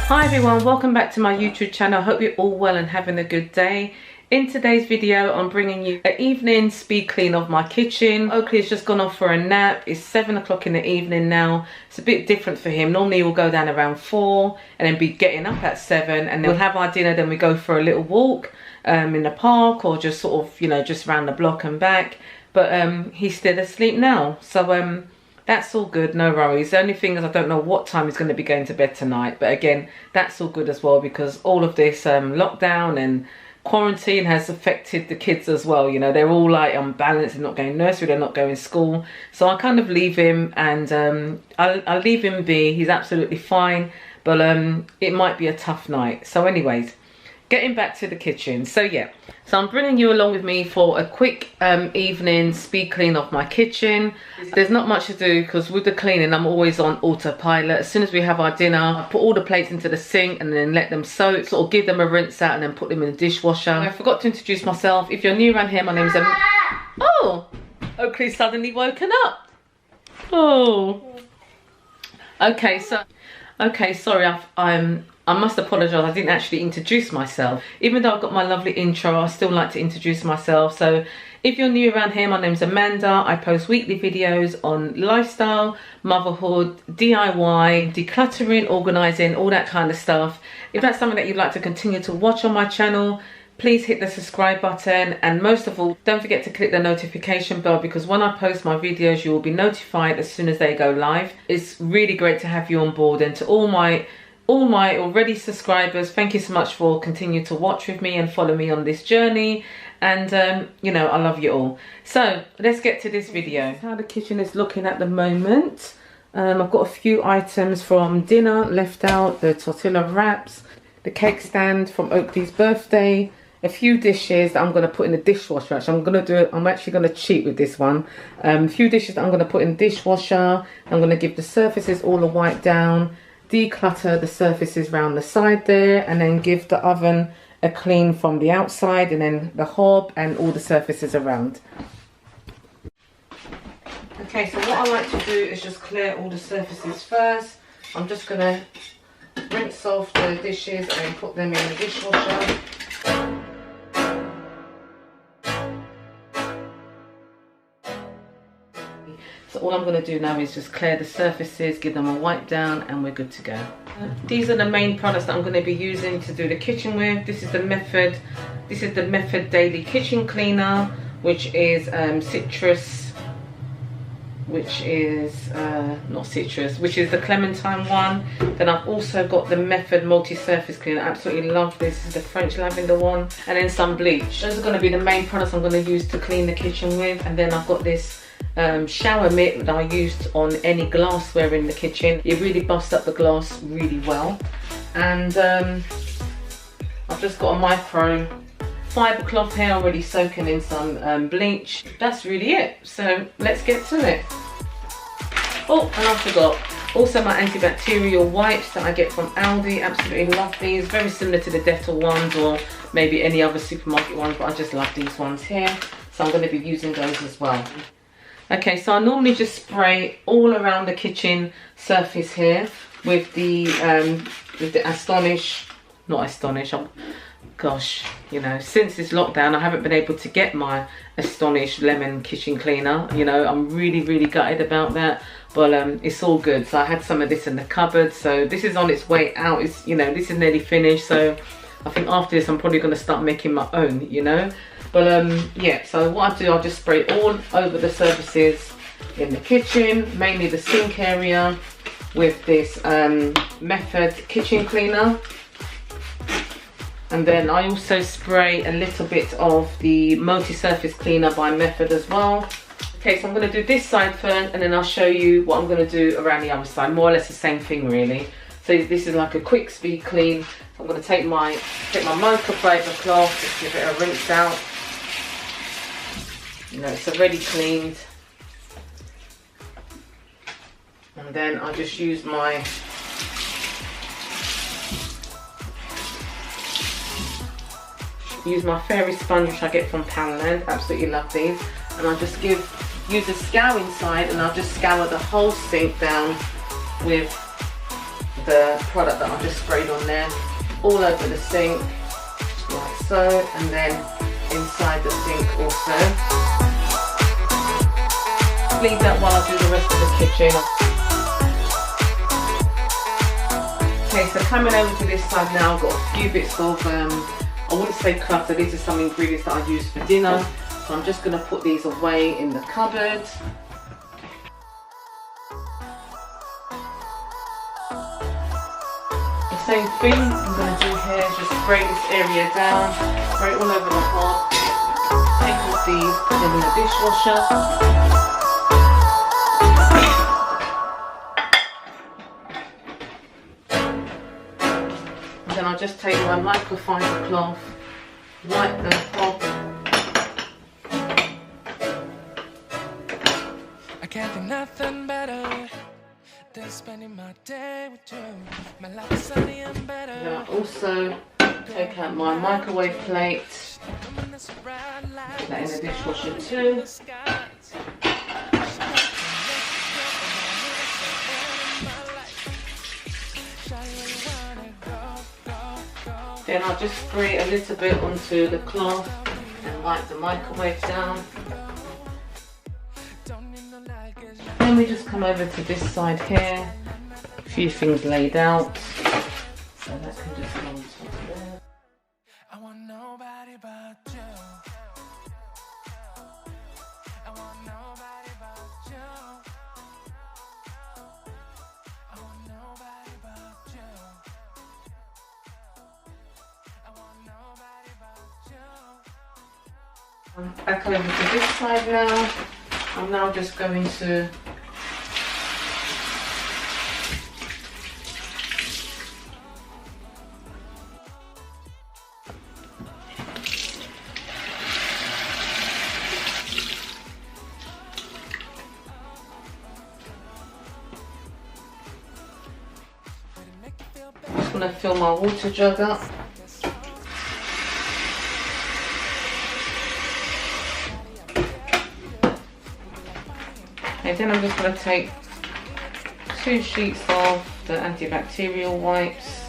Hi everyone, welcome back to my YouTube channel. I hope you're all well and having a good day. In today's video, I'm bringing you an evening speed clean of my kitchen. Oakley has just gone off for a nap. It's 7 o'clock in the evening now. It's a bit different for him. Normally he'll go down around 4 and then be getting up at 7, and then we'll have our dinner, then we go for a little walk in the park, or just sort of, you know, just around the block and back. But he's still asleep now. So that's all good, no worries. The only thing is I don't know what time he's going to be going to bed tonight. But again, that's all good as well, because all of this lockdown and quarantine has affected the kids as well. You know, they're all like unbalanced. They're not going nursery, they're not going school. So I kind of leave him, and I'll leave him be. He's absolutely fine. But it might be a tough night. So anyways, getting back to the kitchen. So yeah, so I'm bringing you along with me for a quick evening speed clean of my kitchen. There's not much to do because with the cleaning I'm always on autopilot. As soon as we have our dinner, I put all the plates into the sink and then let them soak, sort of give them a rinse out and then put them in the dishwasher. I forgot to introduce myself. If you're new around here, my name's Oh, Oakley's suddenly woken up. Oh, okay, sorry, I must apologise, I didn't actually introduce myself. Even though I've got my lovely intro, I still like to introduce myself. So if you're new around here, my name's Amanda. I post weekly videos on lifestyle, motherhood, DIY, decluttering, organising, all that kind of stuff. If that's something that you'd like to continue to watch on my channel, please hit the subscribe button, and most of all, don't forget to click the notification bell, because when I post my videos, you will be notified as soon as they go live. It's really great to have you on board, and to all my already subscribers, thank you so much for continuing to watch with me and follow me on this journey. And you know, I love you all. So let's get to this video. How the kitchen is looking at the moment. I've got a few items from dinner left out, the tortilla wraps, the cake stand from Oakley's birthday, a few dishes that I'm going to put in the dishwasher. Actually, I'm actually going to cheat with this one. A few dishes that I'm going to put in the dishwasher. I'm going to give the surfaces all a wipe down, declutter the surfaces around the side there, and then give the oven a clean from the outside, and then the hob and all the surfaces around. Okay, so what I like to do is just clear all the surfaces first. I'm just going to rinse off the dishes and put them in the dishwasher. So all I'm going to do now is just clear the surfaces, give them a wipe down, and we're good to go. These are the main products that I'm going to be using to do the kitchen with. This is the Method Daily Kitchen Cleaner, which is citrus, which is which is the clementine one. Then I've also got the Method multi-surface cleaner. I absolutely love this. This is the French lavender one, and then some bleach. Those are going to be the main products I'm going to use to clean the kitchen with. And then I've got this shower mitt that I used on any glassware in the kitchen. It really busts up the glass really well. And I've just got a micro fibre cloth here already soaking in some bleach. That's really it. So let's get to it. Oh, and I forgot. Also my antibacterial wipes that I get from Aldi. Absolutely love these. Very similar to the Dettol ones or maybe any other supermarket ones, but I just love these ones here. So I'm going to be using those as well. Okay, so I normally just spray all around the kitchen surface here with the gosh, you know, since this lockdown I haven't been able to get my Astonish lemon kitchen cleaner. You know, I'm really gutted about that, but it's all good. So I had some of this in the cupboard, so this is on its way out. It's, you know, this is nearly finished, so I think after this I'm probably going to start making my own, you know. But yeah, so what I do, I'll just spray all over the surfaces in the kitchen, mainly the sink area, with this Method kitchen cleaner. And then I also spray a little bit of the multi-surface cleaner by Method as well. Okay, so I'm going to do this side first, and then I'll show you what I'm going to do around the other side. More or less the same thing, really. So this is like a quick speed clean. So I'm going to take my microfiber cloth, just give it a rinse out. You know, it's already cleaned. And then I just use my fairy sponge, which I get from Poundland. Absolutely love these. And I just use a scouring side, and I'll just scour the whole sink down with the product that I just sprayed on there, all over the sink, like so, and then inside the sink also. Leave that while I do the rest of the kitchen. Okay, so coming over to this side now, I've got a few bits of, I wouldn't say clutter, these are some ingredients that I use for dinner. So I'm just going to put these away in the cupboard. The same thing I'm going to do here is just spray this area down, spray it all over the hob, take off these, put them in the dishwasher. Then I'll just take my microfiber cloth, wipe the hob. I can't think nothing better than spending my day with you. My life is sunny and better. Then I also take out my microwave plate, put that in the dishwasher too. Then I'll just spray a little bit onto the cloth and wipe the microwave down. Then we just come over to this side here, a few things laid out, so that can just go on top there. I want nobody but you. I want nobody but you. I want nobody but you. I want nobody but you. I'm back over to this side now. I'm now just going to fill my water jug up. And then I'm just going to take 2 sheets of the antibacterial wipes.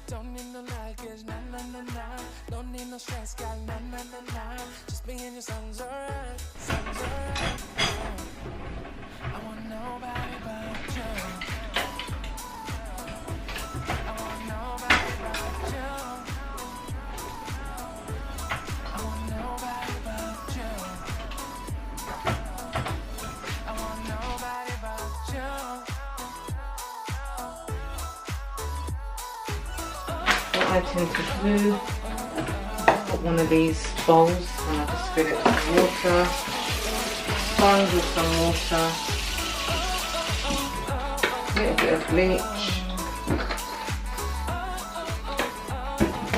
Don't need no luggage, nah, nah, nah, nah. Don't need no stress, girl, nah, nah, nah, nah. Just me and your songs alright, songs alright. I want nobody but you. I want nobody but you. I want nobody but you. I want nobody but you. I tend to do, I've got one of these bowls and I just fill it with water, sponge with some water, a little bit of bleach,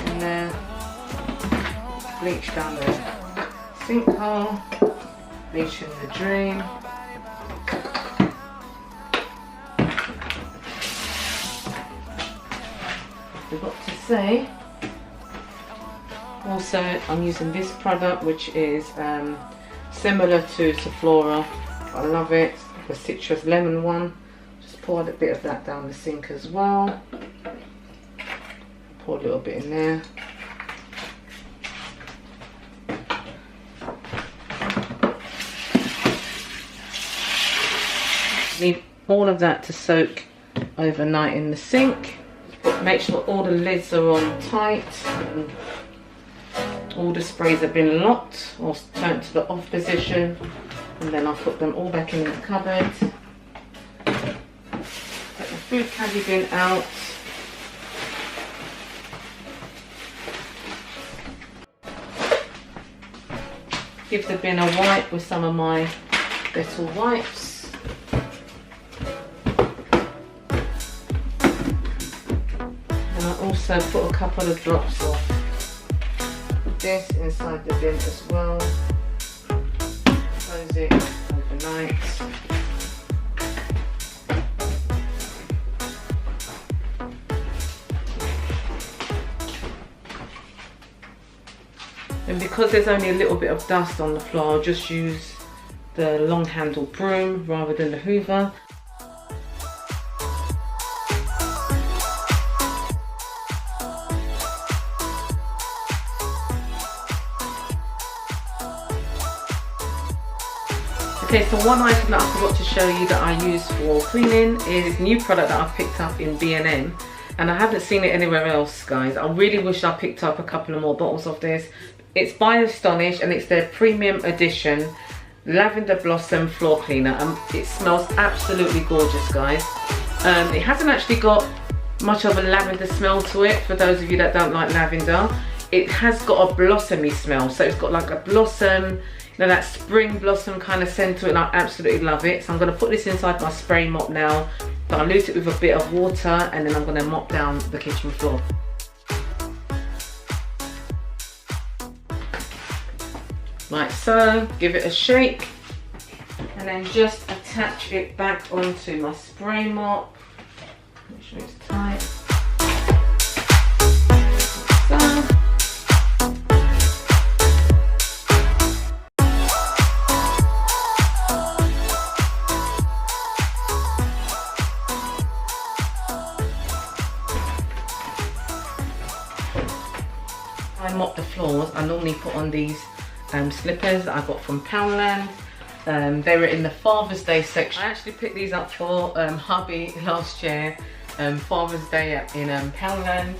and then bleach down the sinkhole, bleach in the drain. Forgot to say, also I'm using this product which is similar to Sephora. I love it, the citrus lemon one. Just pour a bit of that down the sink as well. Pour a little bit in there. Leave all of that to soak overnight in the sink. Make sure all the lids are on tight and all the sprays have been locked or turned to the off position, and then I'll put them all back in the cupboard. Take the food caddy bin out. Give the bin a wipe with some of my Dettol wipes. Also put a couple of drops of this inside the bin as well. Close it overnight. And because there's only a little bit of dust on the floor, I'll just use the long handled broom rather than the hoover. Okay, so one item that I forgot to show you that I use for cleaning is a new product that I've picked up in B&M, and I haven't seen it anywhere else, guys. I really wish I picked up a couple of more bottles of this. It's by Astonish and it's their premium edition lavender blossom floor cleaner, and it smells absolutely gorgeous, guys. It hasn't actually got much of a lavender smell to it, for those of you that don't like lavender. It has got a blossomy smell, so it's got like a blossom, you know, that spring blossom kind of scent to it, and I absolutely love it. So I'm going to put this inside my spray mop now, dilute it with a bit of water, and then I'm going to mop down the kitchen floor. Like so, give it a shake, and then just attach it back onto my spray mop. Make sure it's tight. Like so. I mop the floors. I normally put on these slippers that I got from Poundland. They were in the Father's Day section. I actually picked these up for hubby last year, Father's Day in Poundland.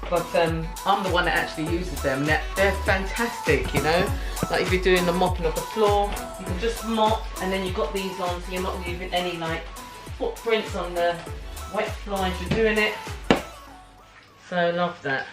But I'm the one that actually uses them. They're fantastic, you know. Like if you're doing the mopping of the floor, you can just mop, and then you've got these on, so you're not leaving any like footprints on the wet floor as you're doing it. So I love that.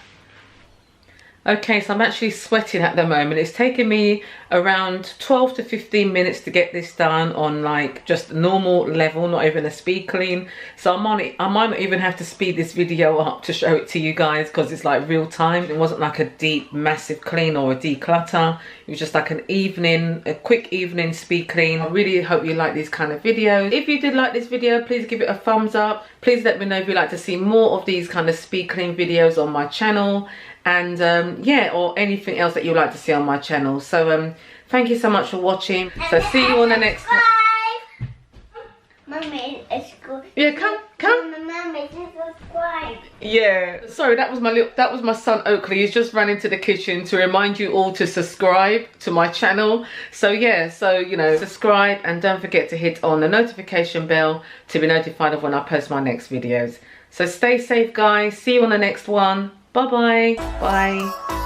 Okay, so I'm actually sweating at the moment. It's taken me around 12 to 15 minutes to get this done on like just normal level, not even a speed clean. So I might not even have to speed this video up to show it to you guys, because it's like real time. It wasn't like a deep, massive clean or a declutter. It was just like a quick evening speed clean. I really hope you like these kind of videos. If you did like this video, please give it a thumbs up. Please let me know if you'd like to see more of these kind of speed clean videos on my channel. And yeah, or anything else that you'd like to see on my channel. So thank you so much for watching. So see you on the next one. Mummy, it's good. Yeah, come. Mummy, subscribe. Yeah, sorry, that was my son Oakley. He's just run into the kitchen to remind you all to subscribe to my channel. So yeah, so you know, subscribe, and don't forget to hit on the notification bell to be notified of when I post my next videos. So stay safe, guys. See you on the next one. Bye-bye. Bye.